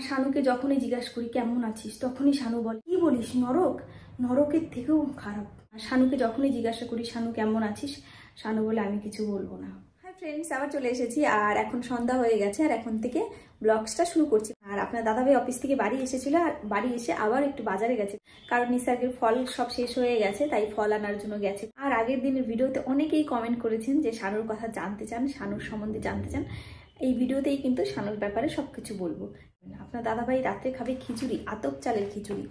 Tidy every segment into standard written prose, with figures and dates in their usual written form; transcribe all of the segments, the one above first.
শানুকে যখনই জিজ্ঞাসা করি কেমন আছিস, তখনই শানু বলে কি বলিস নরক, নরকের থেকেও খারাপ। শানুকে যখনই জিজ্ঞাসা করি শানু কেমন আছিস, শানু বলে আমি কিছু বলবো না। হাই ফ্রেন্ডস, আবার চলে এসেছি আর এখন সন্ধ্যা হয়ে গেছে আর এখন থেকে ব্লগসটা শুরু করছি। আর আপনার দাদাভাই অফিস থেকে বাড়ি এসেছিল আর বাড়ি এসে আবার একটু বাজারে গেছে, কারণ নিসার্গের ফল সব শেষ হয়ে গেছে, তাই ফল আনার জন্য গেছে। আর আগের দিনের ভিডিওতে অনেকেই কমেন্ট করেছেন যে শানুর কথা জানতে চান, শানুর সম্বন্ধে জানতে চান। এই ভিডিওতেই কিন্তু শানুর ব্যাপারে সবকিছু বলবো। আপনার দাদাভাই রাত্রে খাবে খিচুড়ি, আতপ চালের খিচুড়ি,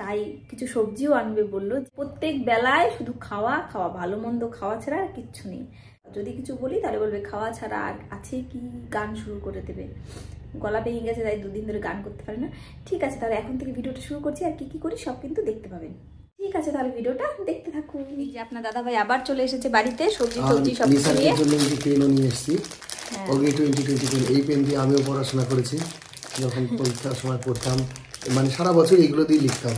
তাই কিছু সবজিও আনবে বললো। প্রত্যেক বেলায় শুধু খাওয়া খাওয়া, ভালো মন্দ খাওয়া ছাড়া আর কিচ্ছু নেই। যদি কিছু বলি তাহলে বলবে খাওয়া ছাড়া আর আছে কি, গান শুরু করে দেবে। গলা ভেঙে গেছে তাই দুদিন ধরে গান করতে পারে না। ঠিক আছে, তাহলে এখন থেকে ভিডিওটা শুরু করছি আর কি কি করি সব কিন্তু দেখতে পাবেন। ঠিক আছে, তাহলে ভিডিওটা দেখতে থাকুন। এই যে আপনার দাদাভাই আবার চলে এসেছে বাড়িতে, সবজি সব নিয়ে পেনও নিয়ে এসেছি। অগ্নি 2020 এই পেন দিয়ে আমিও পড়াশোনা করেছি, যখন পরীক্ষার সময় পড়তাম, মানে সারা বছর এগুলো দিয়ে লিখতাম।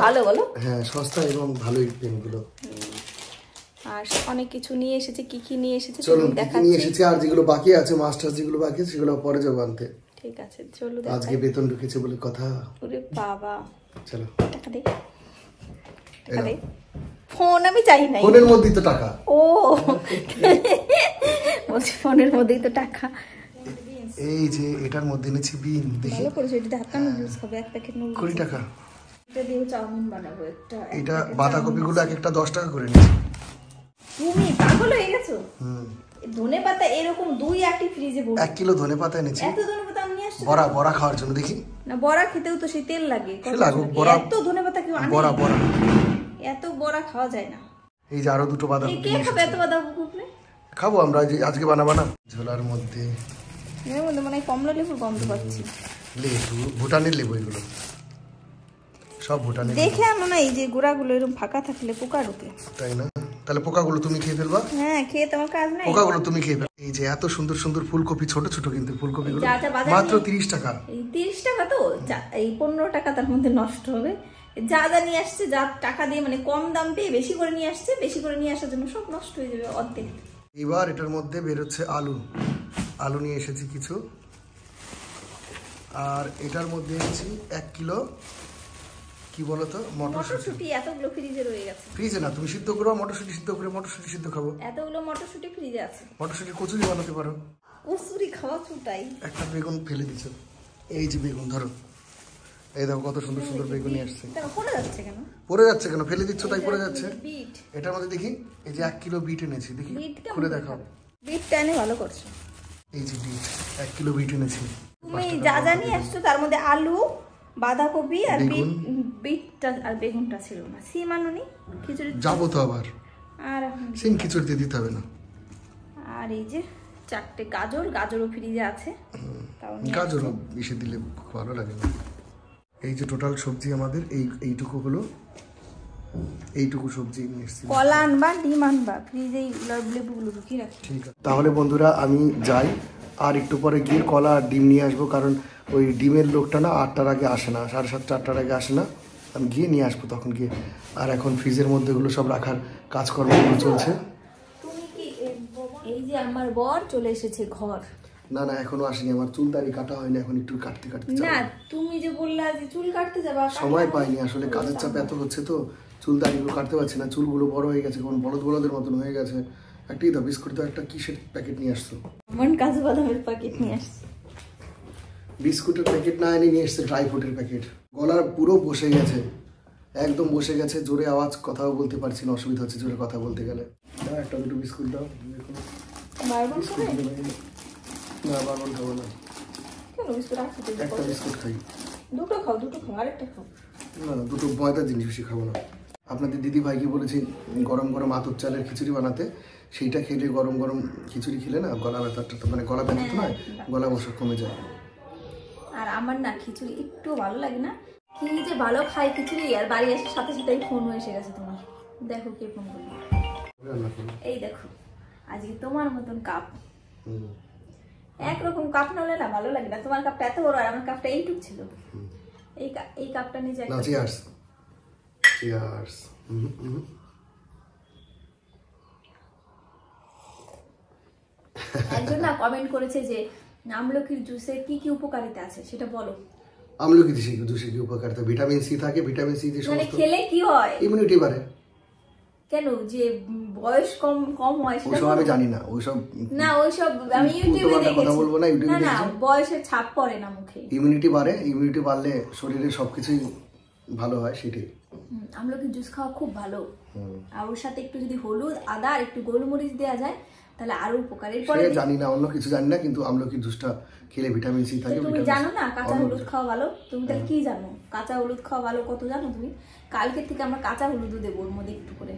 ভালো বলো, হ্যাঁ সস্তা এবং ভালোই পেনগুলো। আর অনেক কিছু নিয়ে এসেছে, কি কি নিয়ে এসেছে চলুন নিয়ে এসেছি। আর যেগুলো বাকি আছে, মাস্টার্স যেগুলো বাকি আছে সেগুলো পরে যাবো আনতে। ঠিক আছে চলো, আজকে বেতন ঢুকেছে বলে কথা। ওরে বাবা, চলো টাকা দে, টাকা দে। ফোন আমি চাই না, ফোনের মধ্যেই তো টাকা। ও বলছি ফোনের মধ্যেই তো টাকা। এই যে এটার মধ্যে নিচে বিন, দেখি ভালো করেছো। এটা হাক্কা নুডলস খাবে, এক প্যাকেট নুডলস 20 টাকা। এটা দিয়ে চাউমিন বানাবো একটা। এটা বাঁধাকপিগুলো এক একটা 10 টাকা করে নিয়েছে। তুমি পাগল হয়ে গেছো? ধনেপাতা এরকম 2 আটি ফ্রিজে ভরে, 1 কিলো ধনেপাতা এনেছি। এত ধনেপাতা আমি নিয়ে আসছি বড়া খাওয়ার জন্য। দেখি না, বড়া খেতেও তো সেই তেল লাগে। এত ধনেপাতা কেউ আনে? বড়া এত বড়া খাওয়া যায় না। এই যে আরো দুটো বাঁধাকপি কে খাবে এত বাঁধাকপি? খাবো আমরা, আজকে বানাবো না। ঝোলার মধ্যে এর মধ্যে মানে কমলা লেবুর গন্ধ পাচ্ছি। লেবু, ভুটানের লেবু, এগুলো সব ভুটানের। দেখে আনো না, এই যে গোড়াগুলো এরকম ফাঁকা থাকলে পোকা ঢোকে। তাই না? তাহলে পোকাগুলো তুমি খেয়ে ফেলবা। হ্যাঁ, খেয়ে তোমার কাজ নাই, পোকাগুলো তুমি খেয়ে ফেল। এই যে এত সুন্দর সুন্দর ফুলকপি, ছোট ছোট কিন্তু ফুলকপিগুলো মাত্র 30 টাকা। এই 30 টাকা তো, এই 15 টাকা তার মধ্যে নষ্ট হবে। যা যা নিয়ে আসছে, যা টাকা দিয়ে মানে কম দাম পেয়ে বেশি করে নিয়ে আসছে, বেশি করে নিয়ে আসার জন্য সব নষ্ট হয়ে যাবে অর্ধেক। এবার এটার মধ্যে বেরোচ্ছে আলু নিয়ে এসেছি কিছু। আর এটার মধ্যে এনেছি 1 কিলো কি বলতো, মটরশুঁটি। এতগুলো ফ্রিজে রয়ে গেছে। ফ্রিজে না, তুমি সিদ্ধ করো, মটরশুঁটি সিদ্ধ করে মটরশুঁটি সিদ্ধ খাবো। এতগুলো মটরশুঁটি ফ্রিজে আছে। মটরশুঁটি কচুরি বানাতে পারো। কচুরি খাওয়া ছুটাই। একটা বেগুন ফেলে দিছো, এই যে বেগুন ধরো, এই দেখো কত সুন্দর সুন্দর বেগুন নিয়ে আসছে। পড়ে যাচ্ছে কেন? পড়ে যাচ্ছে কেন? ফেলে দিচ্ছ তাই পড়ে যাচ্ছে। এটার মধ্যে দেখি, এই যে 1 কিলো বিট এনেছি, দেখি খুলে দেখাও। বিটটা এনে ভালো করছো। এই যে বিট, 1 কিলো বিট এনেছি। তুমি যা যা নিয়ে আসছো তার মধ্যে আলু, বাঁধাকপি আর বিটটা আর বেগুনটা ছিল না। সিম আনুনি? খিচুড়ি যাবো তো আবার, আর সিম খিচুড়িতে দিতে হবে না। আর এই যে 4টে গাজরও ফ্রিজে আছে। গাজরও বেশি দিলে ভালো লাগে না। এই যে টোটাল সবজি আমাদের এইটুকু হলো, এইটুকু সবজি নিয়ে এসেছি। কলা আনবা, ডিম আনবা, ফ্রিজে লেবুগুলো ঢুকিয়ে রাখি। ঠিক আছে, তাহলে বন্ধুরা আমি যাই, আর একটু পরে গিয়ে কলা আর ডিম নিয়ে আসবো, কারণ ওই ডিমের লোকটা না 8টার আগে আসে না, 7:30 8টার আগে আসে না। আমি গিয়ে নিয়ে আসবো তখন গিয়ে। আর এখন ফ্রিজের মধ্যে এগুলো সব রাখার কাজকর্মগুলো চলছে। এই যে আমার বর চলে এসেছে ঘর। না এখনো আসেনি, আমার চুল দাড়ি কাটা হয়নি, এখন একটু কাটতে না, তুমি যে বললা যে চুল কাটতে যাবা, সময় পাইনি আসলে, কাজের চাপ এত হচ্ছে তো চুল দাড়িগুলো কাটতে পারছি না। চুলগুলো বড় হয়ে গেছে, কোন বলদের মতন হয়ে গেছে। একটাই দাও বিস্কুট, তো একটা কিসের প্যাকেট নিয়ে আসছো? কাজু বাদামের প্যাকেট নিয়ে আসছে। বিস্কুটের প্যাকেট না এনে নিয়ে এসছে ড্রাই ফ্রুটের প্যাকেট। গলার পুরো বসে গেছে, একদম বসে গেছে, জোরে আওয়াজ কথাও বলতে পারছি না, অসুবিধা হচ্ছে জোরে কথা বলতে গেলে। একটা দুটো বিস্কুট দাও। না বারবার খাবো না, একটা বিস্কুট খাই। দুটো খাও, আরেকটা খাও। না দুটো ময়দার জিনিস বেশি খাবো না। আপনাদের দিদি ভাইকে বলেছি গরম গরম আতপ চালের খিচুড়ি বানাতে, সেইটা খেলে গরম গরম খিচুড়ি খেলে না গলা ব্যথাটা, মানে গলা ব্যথা তো নয়, গলা বসা কমে যায়। আর আমার না খিচুড়ি একটু ভালো লাগে না, কি যে ভালো খাই খিচুড়ি। আর বাড়ি আসার সাথে সাথেই ফোন এসে গেছে তোমার। দেখো কে ফোন করলো, এই দেখো আজকে তোমার মতন কাপ। একরকম কাপ না হলে না ভালো লাগে না। তোমার কাপটা এত বড় আর আমার কাপটা এইটুক ছিল। এই কাপটা নিয়ে যাই। Cheers cheers. একজন না কমেন্ট করেছে যে আমলকির জুসে কি কি উপকারিতা আছে সেটা বলো। আমলকি জুসে কি উপকারিতা? ভিটামিন সি থাকে, ভিটামিন সি যে মানে সমস্ত খেলে কি হয়? ইমিউনিটি বাড়ে। কেন যে বয়স কম কম হয় সেটা ওইসব আমি জানি না, ওইসব না, ওইসব আমি ইউটিউবে দেখেছি। কথা বলবো না, ইউটিউবে না বয়সের ছাপ পড়ে না মুখে। ইমিউনিটি বাড়ে, ইমিউনিটি বাড়লে শরীরে সবকিছুই ভালো হয়, সেটাই। আমলকির জুস খাওয়া খুব ভালো। আর ওর সাথে একটু যদি হলুদ, আদা আর একটু গোলমরিচ দেওয়া যায় তাহলে আরো উপকার। এরপরে জানি না, অন্য কিছু জানি না, কিন্তু আমলকির জুসটা খেলে ভিটামিন সি থাকে। তুমি জানো না কাঁচা হলুদ খাওয়া ভালো? তুমি তাহলে কি জানো? কাঁচা হলুদ খাওয়া ভালো কত জানো তুমি? কালকে থেকে আমরা কাঁচা হলুদও দেবো ওর মধ্যে একটু করে।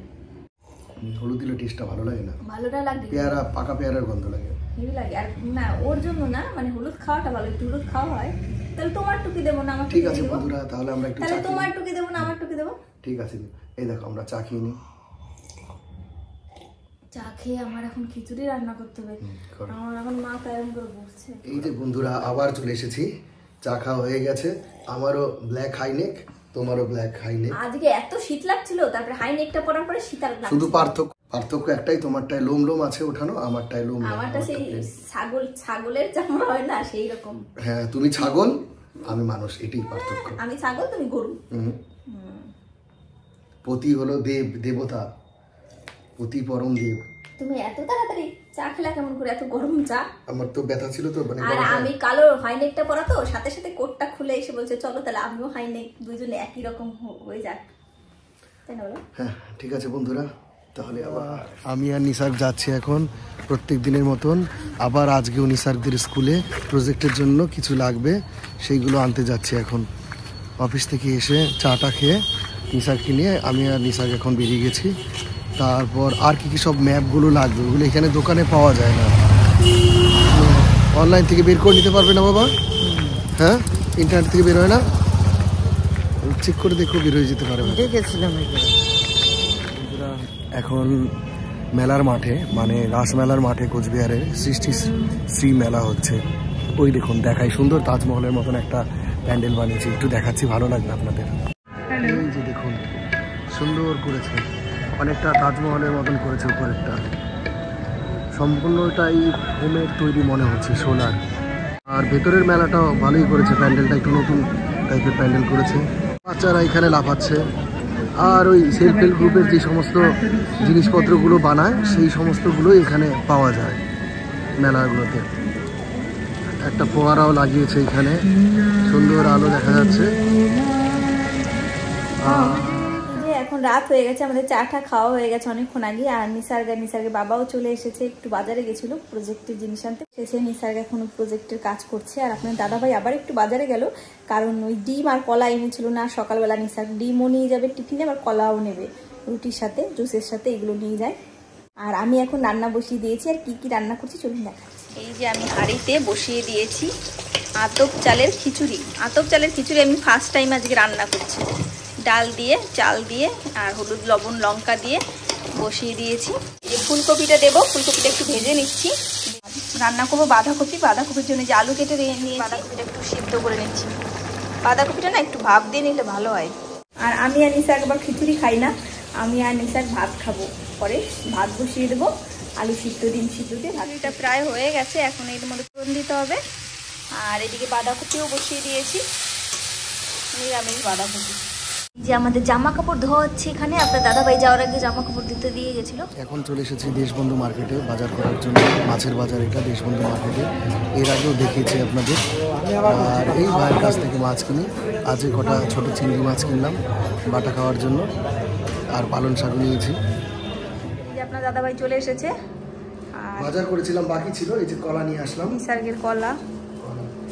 হলুদ দিলে টেস্টটা ভালো লাগে না? ভালোটা লাগে, পেয়ারা, পাকা পেয়ারার গন্ধ লাগে, হেভি লাগে। আর না ওর জন্য না, মানে হলুদ খাওয়াটা ভালো, একটু হলুদ খাওয়া হয়। তাহলে তোমার টুকি দেবো না আমার? ঠিক আছে বন্ধুরা, তাহলে আমরা একটু তাহলে তোমার টুকি দেবো না আমার টুকি দেবো? ঠিক আছে, এই দেখো আমরা চা খেয়ে নিই। চা খেয়ে আমার এখন খিচুড়ি রান্না করতে হবে। আমার এখন মা কেমন করে বসছে। এই যে বন্ধুরা আবার চলে এসেছি, চা খাওয়া হয়ে গেছে। আমারও ব্ল্যাক হাইনেক, তোমারও ব্ল্যাক হাইনেক। আজকে এত শীত লাগছিল, তারপরে হাইনেকটা পরার পরে শীত আর লাগছে। শুধু পার্থক্য একটাই, তোমারটায় লোম লোম আছে ওঠানো, আমারটায় লোম নেই। আমারটা সেই ছাগলের চামড়া হয় না সেই রকম। হ্যাঁ, তুমি ছাগল, আমি মানুষ, এটাই পার্থক্য। আমি ছাগল, তুমি গরু। পতি হলো দেব, দেবতা, পতি পরম দেব। তুমি এত তাড়াতাড়ি চা খেলা কেমন করে? এত গরম চা? আমার তো ব্যথা ছিল তো, মানে আর আমি কালো হাইনেকটা পরা তো, সাথে সাথে কোটটা খুলে এসে বলছে চলো তাহলে আমিও হাইনেক, দুইজনে একই রকম হয়ে যাক, তাই না বলো? হ্যাঁ ঠিক আছে বন্ধুরা, তাহলে আবার আমি আর নিসার্গ যাচ্ছি এখন প্রত্যেক দিনের মতন। আবার আজকেও নিসার্গদের স্কুলে প্রজেক্টের জন্য কিছু লাগবে, সেইগুলো আনতে যাচ্ছি এখন। অফিস থেকে এসে চাটা খেয়ে নিসার্গকে নিয়ে আমি আর নিসার্গ এখন বেরিয়ে গেছি। তারপর আর কি কি সব ম্যাপগুলো লাগবে, ওগুলো এখানে দোকানে পাওয়া যায় না, অনলাইন থেকে বের করে নিতে পারবে না বাবা? হ্যাঁ, ইন্টারনেট থেকে বের হয় না? চেক করে দেখো, বের হয়ে যেতে পারে। দেখেছিলাম এখন মেলার মাঠে, মানে রাসমেলার মাঠে কোচবিহারে সৃষ্টি শ্রী মেলা হচ্ছে। ওই দেখুন, দেখাই সুন্দর তাজমহলের মতন একটা প্যান্ডেল বানিয়েছে, একটু দেখাচ্ছি, ভালো লাগবে আপনাদের। এই যে দেখুন, সুন্দর করেছে, অনেকটা তাজমহলের মতন করেছে উপরেরটা। সম্পূর্ণটাই হোমের তৈরি মনে হচ্ছে, সোলার। আর ভেতরের মেলাটাও ভালোই করেছে, প্যান্ডেলটা একটু নতুন টাইপের প্যান্ডেল করেছে। বাচ্চারা এখানে লাফাচ্ছে। আর ওই সেলফ হেল্প গ্রুপের যে সমস্ত জিনিসপত্রগুলো বানায়, সেই সমস্তগুলো এখানে পাওয়া যায় মেলাগুলোতে। একটা ফোয়ারাও লাগিয়েছে এখানে, সুন্দর আলো দেখা যাচ্ছে। এখন রাত হয়ে গেছে, আমাদের চাটা খাওয়া হয়ে গেছে অনেকক্ষণ আগে। আর নিসার্গের বাবাও চলে এসেছে, একটু বাজারে গেছিল প্রজেক্টের জিনিস আনতে। এসেছে নিসার্গ এখন প্রজেক্টের কাজ করছে। আর আপনার দাদাভাই আবার একটু বাজারে গেল, কারণ ওই ডিম আর কলা এনেছিল না সকালবেলা। নিসার্গ ডিমও নিয়ে যাবে টিফিনে, আবার কলাও নেবে রুটির সাথে, জুসের সাথে, এগুলো নিয়ে যায়। আর আমি এখন রান্না বসিয়ে দিয়েছি। আর কি কি রান্না করছি চলুন দেখা। এই যে আমি হাঁড়িতে বসিয়ে দিয়েছি আতপ চালের খিচুড়ি। আতপ চালের খিচুড়ি আমি ফার্স্ট টাইম আজকে রান্না করছি। ডাল দিয়ে, চাল দিয়ে আর হলুদ, লবণ, লঙ্কা দিয়ে বসিয়ে দিয়েছি। এই যে ফুলকপিটা দেবো, ফুলকপিটা একটু ভেজে নিচ্ছি। রান্না করবো বাঁধাকপির জন্য যে আলু কেটে নিয়ে বাঁধাকপিটা একটু সিদ্ধ করে নিচ্ছি। বাঁধাকপিটা না একটু ভাপ দিয়ে নিলে ভালো হয়। আর আমি আর নিসার্গ একবার খিচুড়ি খাই না, আমি আর নিসার্গ ভাত খাবো। পরে ভাত বসিয়ে দেবো, আলু সিদ্ধ, ডিম সিদ্ধ দিয়ে। ভাতটা প্রায় হয়ে গেছে, এখন এর মধ্যে ফোড়ন দিতে হবে। আর এদিকে বাঁধাকপিও বসিয়ে দিয়েছি, নিরামিষ বাঁধাকপি। যে আমাদের জামা কাপড় ধোয়া হচ্ছে এখানে, আপনার দাদাভাই যাওয়ার আগে জামা কাপড় দিতে দিয়ে গেছিল। এখন চলে এসেছি দেশবন্ধু মার্কেটে বাজার করার জন্য, মাছের বাজার এটা দেশবন্ধু মার্কেটে, এর আগেও দেখিয়েছি আপনাদের। আর এই ভাইয়ের কাছ থেকে মাছ কিনি, আজকে কটা ছোট চিংড়ি মাছ কিনলাম বাটা খাওয়ার জন্য, আর পালং শাক নিয়েছি। আপনার দাদাভাই চলে এসেছে, বাজার করেছিলাম, বাকি ছিল, এই যে কলা নিয়ে আসলাম। নিসার্গের কলা,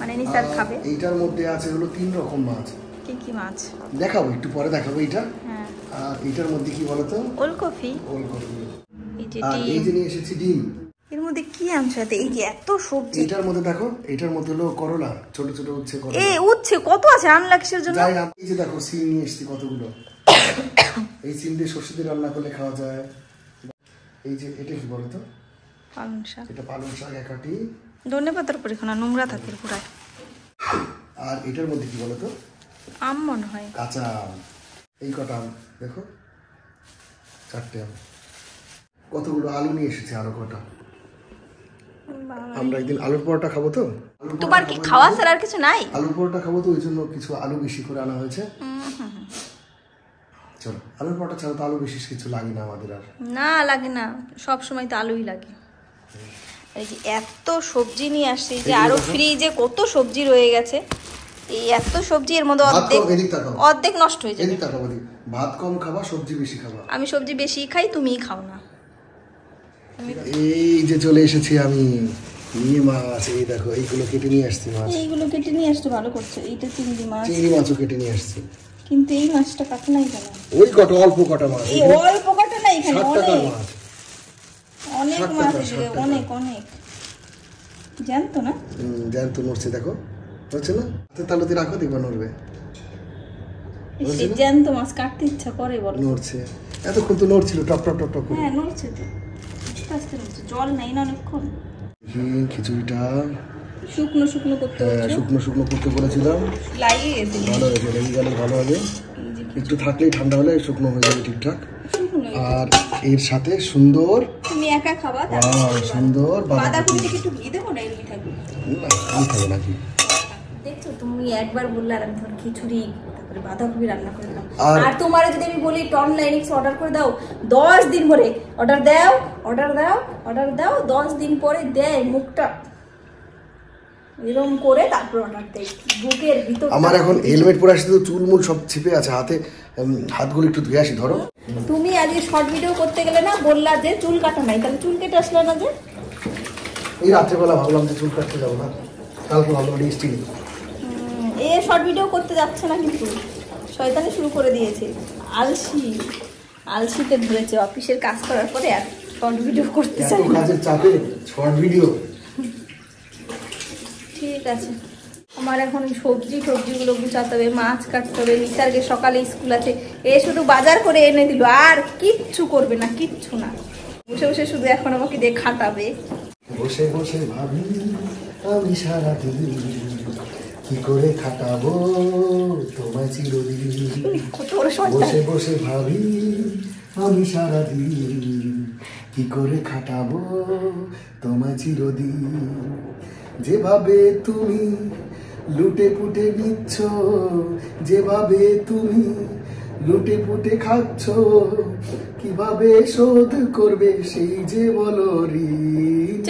মানে নিসার্গ খাবে। এইটার মধ্যে আছে হলো 3 রকম মাছ। কি কি মাছ দেখাবো, একটু পরে দেখাবো এইটা। হ্যাঁ, আর এইটার মধ্যে কি বলতো, ওলকপি। এই যে আর এই যে নিয়ে এসেছি ডিম। এর মধ্যে কি আনছো? এই যে এত সবজি। এটার মধ্যে দেখো, এটার মধ্যে হলো করলা, ছোট ছোট উচ্ছে করলা। এই উচ্ছে কত আছে, আনলা কিসের জন্য? যাই না, এই যে দেখো সিম নিয়ে এসেছি কতগুলো। এই সিম দিয়ে সর্ষে দিয়ে রান্না করলে খাওয়া যায়। এই যে এটা কি বলতো, পালং শাক। এটা পালং শাক একাটি, ধনেপাতার পরে না নোংরা থাকে পুরাই। আর এটার মধ্যে কি বলতো, আম মনে হয়, কাঁচা আম। এই কটা আম দেখো, 4টে আম। কতগুলো আলু নিয়ে এসেছি, আরো কটা। আমরা একদিন আলুর পরোটা খাবো তো। তোমার কি খাওয়া ছাড়া আর কিছু নাই? আলুর পরোটা খাবো তো, ওই জন্য কিছু আলু বেশি করে আনা হয়েছে। চলো, আলুর পরোটা ছাড়া তো আলু বেশি কিছু লাগে না আমাদের আর। না লাগে না, সব সময় তো আলুই লাগে। এই যে এত সবজি নিয়ে আসছে, যে আরো ফ্রিজে কত সবজি রয়ে গেছে। এই এত সবজি, এর মধ্যে অর্ধেক নষ্ট হয়ে যাবে। ভাত কম খাবা, সবজি বেশি খাবা। আমি সবজি বেশি খাই, তুমিই খাও না। এই যে চলে এসেছি আমি, নিয়ে মাছ, এই দেখো এইগুলো কেটে নিয়ে আসছি মাছ। এইগুলো কেটে নিয়ে আসতে ভালো করছো। এইটা চিংড়ি মাছ, চিংড়ি মাছও কেটে নিয়ে আসছি। কিন্তু এই মাছটা কাটে নাই কেন? ওই কত অল্প কটা মাছ, এই অল্প কটা না, এখানে অনেক মাছ, অনেক মাছ আছে, অনেক অনেক। জানতো না? জানতো, নড়ছে দেখো, নড়ছে না? তালুতে রাখো, দেখবা নড়বে। সেই জ্যান্ত মাছ কাটতে ইচ্ছা করে বলো? নড়ছে, এতক্ষণ তো নড়ছিল, টপ টপ টপ টপ। হ্যাঁ নড়ছে তো, আস্তে নড়ছে। জল নাই না অনেকক্ষণ। খিচুড়িটা শুকনো শুকনো করতে হচ্ছে। শুকনো শুকনো করতে বলেছিলাম, লাগিয়ে গেছে। ভালো হয়েছে, লেগে গেলে ভালো হবে। একটু থাকলেই ঠান্ডা হলে শুকনো হয়ে যাবে ঠিকঠাক। আর এর সাথে সুন্দর, তুমি একা খাবা? সুন্দর বাঁধাকপি একটু ঘি দেবো না? এমনি থাকবে নাকি? দেখছো, তুমি একবার বললে আর আমি ধর খিচুড়ি তারপরে বাঁধাকপি রান্না করে দিলাম। আর তোমারে যদি আমি বলি অনলাইনে অর্ডার করে দাও, 10 দিন পরে অর্ডার দাও, অর্ডার দাও, অর্ডার দাও, 10 দিন পরে দেয় মুখটা এরকম করে, তারপর অর্ডার দেয়। বুকের ভিতর আমার এখন হেলমেট পরে আসছে তো, চুলমুল সব ছিপে আছে, হাতগুলো একটু ধুয়ে আসি। ধরো, তুমি আজকে শর্ট ভিডিও করতে গেলে না, বললা যে চুল কাটা নাই, তাহলে চুল কেটে আসলে না যে? এই রাত্রেবেলা ভাবলাম যে চুল কাটতে যাবো না, কালকে ভাবলাম রেস্টই নেই। এ শর্ট ভিডিও করতে যাচ্ছে না, কিন্তু শয়তানি শুরু করে দিয়েছে। আলসিতে ধরেছে, অফিসের কাজ করার পরে আর শর্ট ভিডিও করতে চাই না। কাজের চাপে শর্ট ভিডিও। ঠিক আছে, আমার এখন সবজিগুলো গুছাতে হবে, মাছ কাটতে হবে। নিসার্গের সকালে স্কুল আছে, এ শুধু বাজার করে এনে দিল, আর কিচ্ছু করবে না, কিচ্ছু না। বসে বসে শুধু এখন আমাকে দিয়ে খাটাবে। বসে বসে ভাবি আমি সারাদিন কি করে খাটাবো তোমায় চিরদিন। বসে বসে ভাবি আমি সারাদিন কি করে খাটাবো তোমায় চিরদিন। যেভাবে তুমি লুটে পুটে নিচ্ছ, যেভাবে তুমি লুটে পুটে খাচ্ছ, কিভাবে শোধ করবে সেই যে বলো ঋণ।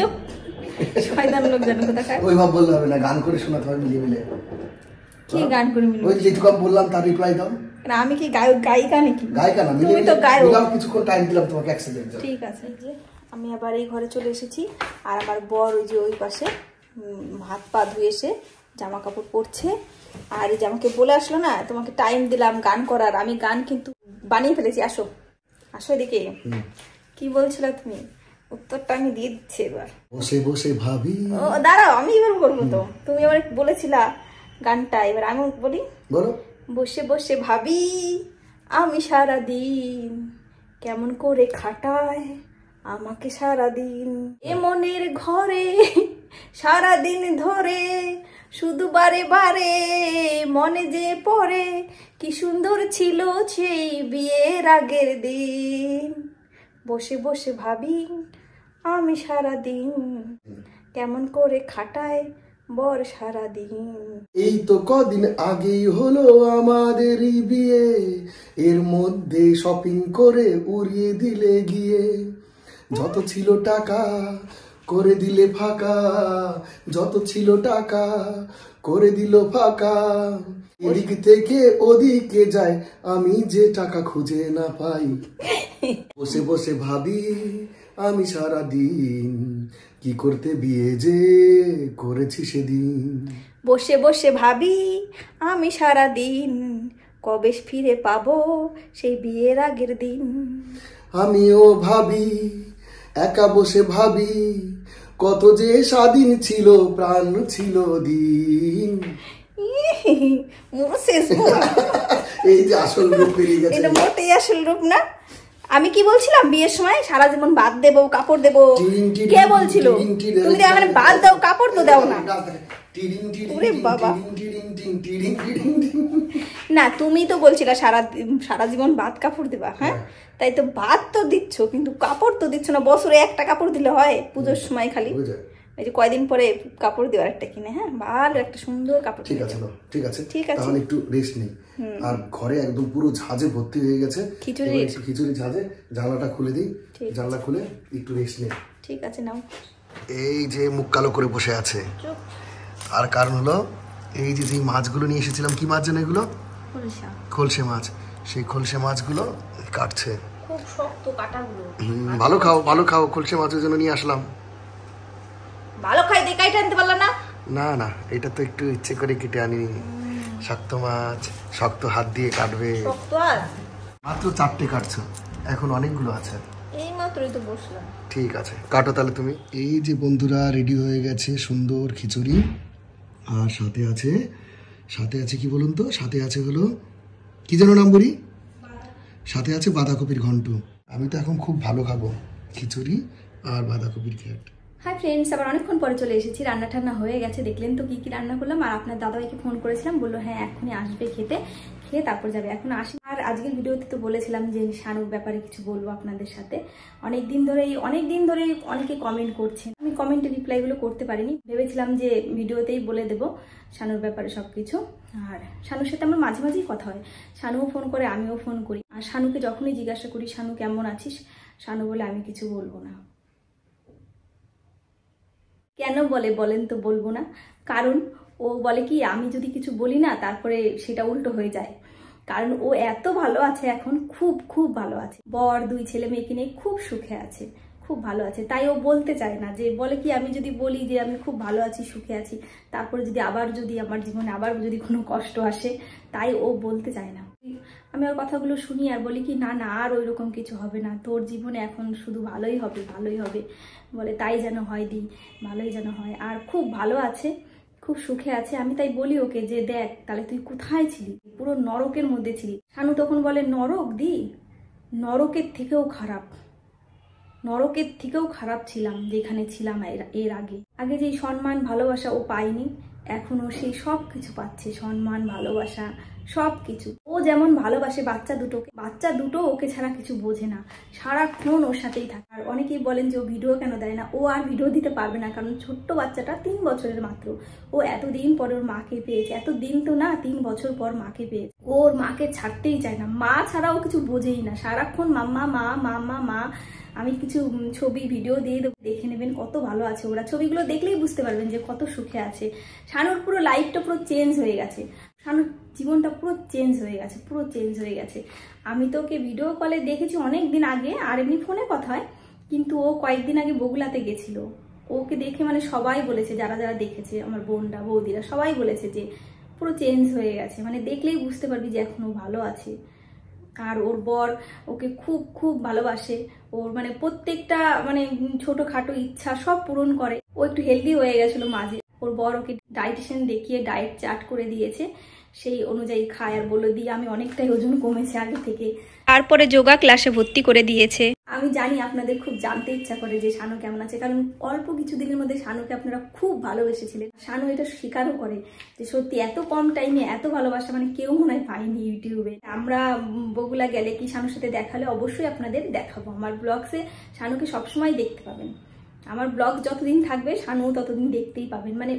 ওই ভাব বললে হবে না, গান করে শোনাতে হবে মিলিয়ে মিলে। কি গান করে মিলিয়ে? ওই যেটুকু আমি বললাম তার রিপ্লাই দাও। আমি কি গায়িকা নাকি? গায়িকা না, তুমি তো গায়ক। কিছুক্ষণ টাইম দিলাম তোমাকে, এক সেকেন্ড। ঠিক আছে। যে আমি আবার এই ঘরে চলে এসেছি, আর আমার বর ওই যে ওই পাশে হাত পা ধুয়ে এসে জামা কাপড় পরছে। আর এই যে আমাকে বলে আসলো না, তোমাকে টাইম দিলাম গান করার, আমি গান কিন্তু বানিয়ে ফেলেছি। আসো আসো এদিকে। কি বলছিল তুমি? উত্তরটা আমি দিয়ে দিচ্ছি এবার। বসে বসে ভাবি। ও দাঁড়াও, আমি এবার বলবো তো। তুমি এবার বলেছিলা গানটা, এবার আমি বলি। বলো। বসে বসে ভাবি আমি সারাদিন কেমন করে খাটায় আমাকে সারাদিন এ মনের ঘরে, সারাদিন ধরে শুধু বারে বারে মনে যে পড়ে কি সুন্দর ছিল সেই বিয়ের আগের দিন। বসে বসে ভাবি আমি সারাদিন কেমন করে খাটায় বর সারাদিন। এই তো কদিন আগেই হলো আমাদের বিয়ে, এর মধ্যে শপিং করে উড়িয়ে দিলে গিয়ে। যত ছিল টাকা করে দিলে ফাঁকা, যত ছিল টাকা করে দিল ফাঁকা। এদিক থেকে ওদিকে যায় আমি যে টাকা খুঁজে না পাই। বসে বসে ভাবি আমি সারাদিন কি করতে বিয়ে যে করেছি সেদিন। বসে বসে ভাবি আমি সারাদিন কবে ফিরে পাবো সেই বিয়ের আগের দিন। আমিও ভাবি একা বসে ভাবি কত যে স্বাধীন ছিল প্রাণ ছিল দিন। এই যে আসল রূপ বেরিয়ে গেছে। এটা মোটেই আসল রূপ না। আমি কি বলছিলাম বিয়ের সময় সারা জীবন ভাত দেবো কাপড় দেবো? কে বলছিল? তুমি মানে ভাত দাও কাপড় তো দাও না। বাবা না, তুমি তো বলছিলা সারা জীবন ভাত কাপড় দেবা। হ্যাঁ তাই তো, ভাত তো দিচ্ছ কিন্তু কাপড় তো দিচ্ছ না। বছরে একটা কাপড় দিলে হয় পুজোর সময় খালি। এই যে কয়দিন পরে কাপড় দেওয়ার একটা কিনে, হ্যাঁ ভালো একটা সুন্দর কাপড়। ঠিক আছে না, ঠিক আছে ঠিক আছে, তাহলে একটু রেস্ট নেই। আর ঘরে একদম পুরো ঝাঁঝে ভর্তি হয়ে গেছে খিচুড়ি ঝাঁঝে, জানলাটা খুলে দিই, জানলা খুলে একটু রেস্ট নেই। ঠিক আছে নাও। এই যে মুখ কালো করে বসে আছে, আর কারণ হলো এই যে যে মাছগুলো নিয়ে এসেছিলাম, কি মাছ যেন এগুলো, খলসে মাছ, সেই খলসে মাছগুলো কাটছে। খুব শক্ত কাটাগুলো। ভালো খাও ভালো খাও, খলসে মাছের জন্য নিয়ে আসলাম। ভালো খাই দেখাই টানতে পারলাম না। না না, এটা তো একটু ইচ্ছে করে কেটে আনিনি, শক্ত মাছ, শক্ত হাত দিয়ে কাটবে। শক্ত আর মাত্র 4টে কাটছো, এখন অনেকগুলো আছে। এই মাত্রই তো বসলাম। ঠিক আছে কাটো তাহলে তুমি। এই যে বন্ধুরা রেডি হয়ে গেছে সুন্দর খিচুড়ি, আর সাথে আছে কি বলুন তো, সাথে আছে হলো কি যেন নাম বলি, সাথে আছে বাঁধাকপির ঘন্ট। আমি তো এখন খুব ভালো খাবো খিচুড়ি আর বাঁধাকপির ঘ্যাট। হাই ফ্রেন্ডস, আবার অনেকক্ষণ পরে চলে এসেছি। রান্না টান্না হয়ে গেছে, দেখলেন তো কি কি রান্না করলাম। আর আপনার দাদাভাইকে ফোন করেছিলাম, বললো হ্যাঁ এখনই আসবে খেয়ে তারপর যাবে, এখন আসি। আর আজকের ভিডিওতে তো বলেছিলাম যে শানুর ব্যাপারে কিছু বলবো আপনাদের সাথে। অনেক দিন ধরেই অনেকে কমেন্ট করছেন, আমি কমেন্টে রিপ্লাইগুলো করতে পারিনি, ভেবেছিলাম যে ভিডিওতেই বলে দেবো শানুর ব্যাপারে সবকিছু। আর শানুর সাথে আমার মাঝে মাঝেই কথা হয়, শানুও ফোন করে আমিও ফোন করি। আর শানুকে যখনই জিজ্ঞাসা করি শানু কেমন আছিস, শানু বলে আমি কিছু বলবো না। কেন বলেন তো বলবো না, কারণ ও বলে কি আমি যদি কিছু বলি না তারপরে সেটা উল্টো হয়ে যায়। কারণ ও এত ভালো আছে এখন, খুব ভালো আছে, বর 2 ছেলে মেয়েকে নিয়ে খুব সুখে আছে, খুব ভালো আছে। তাই ও বলতে চায় না, যে বলে কি আমি যদি বলি যে আমি খুব ভালো আছি সুখে আছি, তারপরে যদি আমার জীবনে আবার যদি কোনো কষ্ট আসে, তাই ও বলতে চায় না। আমি ওর কথাগুলো শুনি আর বলি কি না না আর ওইরকম কিছু হবে না, তোর জীবনে এখন শুধু ভালোই হবে। বলে তাই যেন হয় দি, ভালোই যেন হয়। আর খুব ভালো আছে, খুব সুখে আছে। আমি তাই বলি ওকে যে দেখ তাহলে তুই কোথায় ছিলি, পুরো নরকের মধ্যে ছিলি। শানু তখন বলে নরক দি, নরকের থেকেও খারাপ ছিলাম যেখানে ছিলাম এর আগে যেই সম্মান ভালোবাসা ও পায়নি, এখন ও সেই সব কিছু পাচ্ছে, সম্মান ভালোবাসা সবকিছু। ও যেমন ভালোবাসে বাচ্চা দুটো ওকে ছাড়া কিছু বোঝে না, সারাক্ষণ ওর সাথেই থাকে। আর অনেকেই বলেন যে ও ভিডিও কেন দেয় না, ও আর ভিডিও দিতে পারবে না, কারণ ছোট্ট বাচ্চাটা 3 বছরের মাত্র। ও এতদিন পরে ওর মাকে পেয়েছে, এতদিন তো না 3 বছর পর মাকে পেয়েছে। ওর মাকে ছাড়তেই চায় না, মা ছাড়া ও কিছু বোঝেই না, সারাক্ষণ মাম্মা মা। আমি কিছু ছবি ভিডিও দিয়ে দেবো, দেখে নেবেন কত ভালো আছে ওরা। ছবিগুলো দেখলেই বুঝতে পারবেন যে কত সুখে আছে। শানুর পুরো লাইফটা পুরো চেঞ্জ হয়ে গেছে, শানুর জীবনটা পুরো চেঞ্জ হয়ে গেছে। আমি তো ওকে ভিডিও কলে দেখেছি অনেক দিন আগে, আর এমনি ফোনে কথা হয়, কিন্তু ও কয়েকদিন আগে বগুলাতে গেছিল। ওকে দেখে মানে সবাই বলেছে, যারা দেখেছে আমার বোনরা বৌদিরা সবাই বলেছে যে পুরো চেঞ্জ হয়ে গেছে, মানে দেখলেই বুঝতে পারবি যে এখনো ভালো আছে। আর ওর বর ওকে খুব ভালোবাসে, ওর মানে প্রত্যেকটা মানে ছোটখাটো ইচ্ছা সব পূরণ করে। ও একটু হেলদি হয়ে গেছিল মাঝে, ওর বর ওকে ডায়েটিশিয়ান দেখিয়ে ডায়েট চার্ট করে দিয়েছে, সেই অনুযায়ী খায়। আর বলে দিয়ে আমি অনেকটাই ওজন কমেছে আগে থেকে। তারপরে যোগা ক্লাসে ভর্তি করে দিয়েছে। আমি জানি আপনাদের খুব জানতে ইচ্ছা করে যে শানু কেমন আছে, কারণ অল্প কিছুদিনের মধ্যে শানুকে আপনারা খুব ভালোবেসেছিলেন। শানু এটা স্বীকারও করে যে সত্যি এত কম টাইমে এত ভালোবাসা মানে কেউ মনে হয় পায়নি ইউটিউবে। আমরা বগুলা গেলে কি শানুর সাথে দেখালে অবশ্যই আপনাদের দেখাবো। আমার ব্লগসে শানুকে সবসময় দেখতে পাবেন, আমার ব্লগ যতদিন থাকবে শানু ততদিন দেখতেই পাবেন। মানে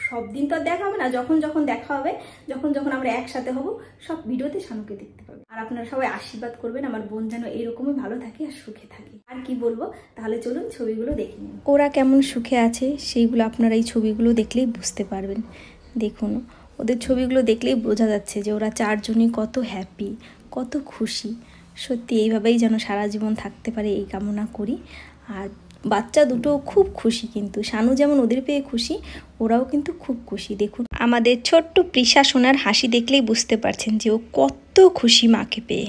সব দিন তো দেখা হবে না, যখন দেখা হবে, যখন আমরা একসাথে হব, সব ভিডিওতে শানুকে দেখতে পাবেন। আর আপনারা সবাই আশীর্বাদ করবেন আমার বোন যেন এরকমই ভালো থাকে আর সুখে থাকে। আর কি বলবো, তাহলে চলুন ছবিগুলো দেখে নিন। ওরা কেমন সুখে আছে সেইগুলো আপনারা এই ছবিগুলো দেখলেই বুঝতে পারবেন। দেখুন ওদের ছবিগুলো দেখলেই বোঝা যাচ্ছে যে ওরা 4 জনই কত হ্যাপি, কত খুশি। সত্যি এইভাবেই যেন সারা জীবন থাকতে পারে এই কামনা করি। আর বাচ্চা দুটো খুব খুশি, কিন্তু শানু যেমন ওদের পেয়ে খুশি, ওরাও কিন্তু খুব খুশি। দেখুন আমাদের ছোট্ট প্রিশা সোনার হাসি দেখলেই বুঝতে পারছেন যে ও কত খুশি মাকে পেয়ে।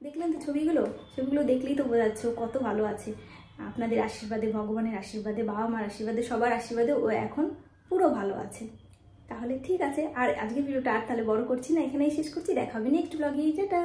দেখলেন তো ছবিগুলো দেখলেই তো বোঝা যাচ্ছে ও কত ভালো আছে। আপনাদের আশীর্বাদে, ভগবানের আশীর্বাদে, বাবা মার আশীর্বাদে, সবার আশীর্বাদে ও এখন পুরো ভালো আছে। তাহলে ঠিক আছে, আর আজকের ভিডিওটা আর তাহলে বড় করছি না, এখানেই শেষ করছি। দেখা হবে নেক্সট ব্লগে। টাটা।